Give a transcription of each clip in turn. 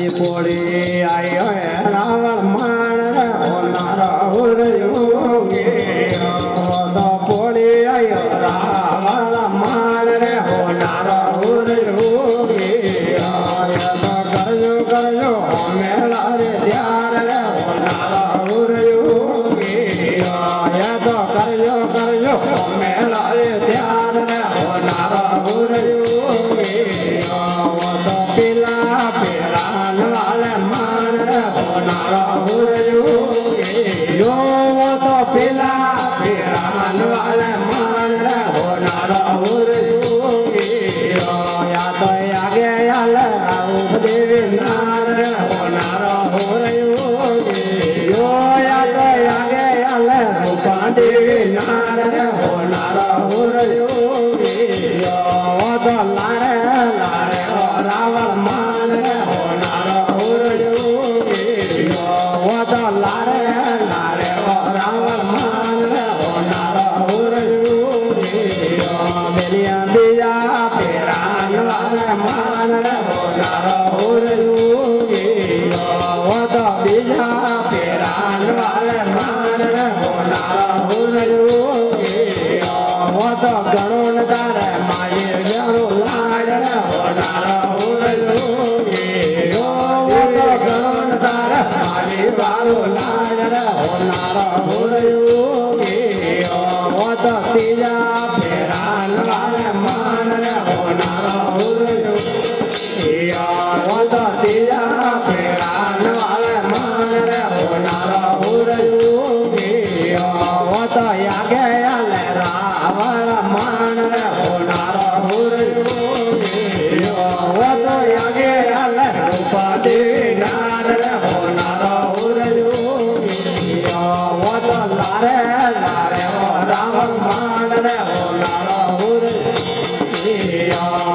आई पोड़ी आई रावण मान रे होनारा हुर योगी तो पोड़ी आई रावण मान रे होनारा हुर योगी तो करजो मेला रे ध्यान रे होनारा हुर योगी तो करजो मेला रे ध्यान रे होनारा हुर योगी पिला पिलान वाले मान रे होनारा हुर योगी यो तो पिला पिलान वाले मान रे होनारा हुर योगी या तो आगे आले देवी नार रे होनारा हुर योगी यो या तो आगे आले रूपा देवी नार रे होनारा हुर योगी यो तो लारे लारे रावण मान रे होनारा हुर योगी वो तो लारे लारे रावण मान रे होनारा हुर योगी मेरिया बिया पिरान वाले मान रे होनारा हुर योगी वो तो बिया पिरान वाले मान रे होनारा हुर योगी वो तो गणोन तारे माये गणो लाड रे होनारा हुर योगी वो तो गणोन तारे माये बारो लाड रे होनारा हुर योगी वो तो तीजा फेरान वाले मान रे होनारा हुर योगी वो तो तीजा फेरान वाले मान रे होनारा हुर योगी वो तो आगे आले रावण मान रे होनारा हुर योगी वो तो आगे आले रूपा देवी नार रे होनारा हुर योगी वो तो लारे लारे रावण मान रे होनारा हुर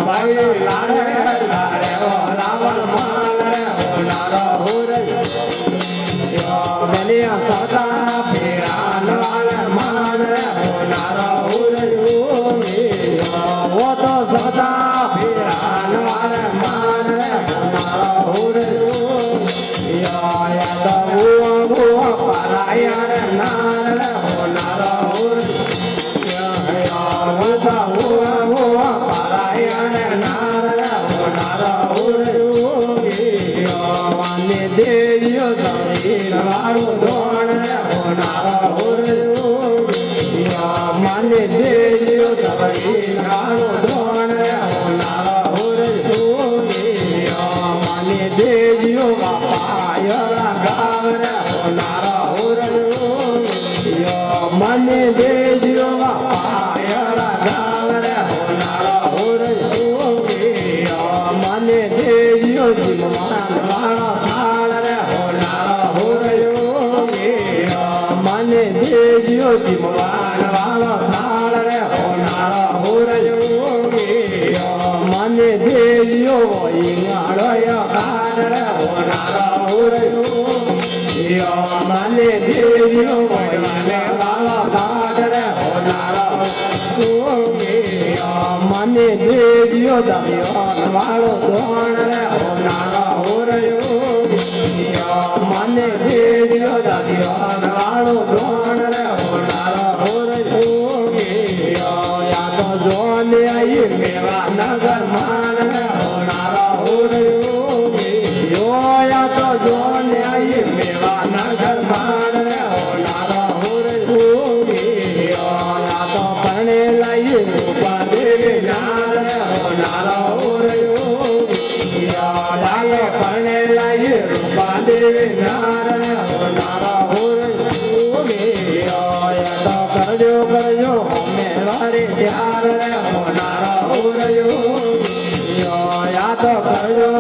भाई लारे लारे रावण मान रे होनारा हुर मेलिया सदा फिरान वाले मान रे होनारा हुर योगी वो तो सदा फिरान वाले मान रे होनारा हुर योगी या तो बुआ परायण नार रे होनारा हुर वो तो बुआ परायण नार रे होनारा हुर योगी माने देवियो शरीर वारो दोण रे होनारा हुर योगी माने देवियो शरीर वारो दोण रे होनारा हुर योगी माने देवियो पायरा गाव रे होनारा हुर योगी माने देवियो पायरा गाव रे होनारा हुर योगी माने देवियो जिमान वाला थाल रे होनारा हुर योगी माने देवियो जिमान वाला थाल रे होनारा हुर योगी माने देवियो इंगाड़ो कान रे होनारा हुर योगी माने देवियो वाले वाला कान रे होनारा योगी माने देवियो दरियान वालो दोण रे होनारा हुर योगी माने देवियो दरियान वालो दोण रे होनारा हुर योगी या तो जोन आई मेरा नगर मान रे होनारा हुर योगी या तो जोन आई मेरा नगर मान रे होनारा हुर योगी या तो पढ़ने लाई रूपा देवी नार रे होनारा हुर योगी लाले पढ़ने लाई रूपा देवी नार रे होनारा हुर योगी या तो करजो मेरा रे ध्यान रे होनारा हुर योगी या तो करजो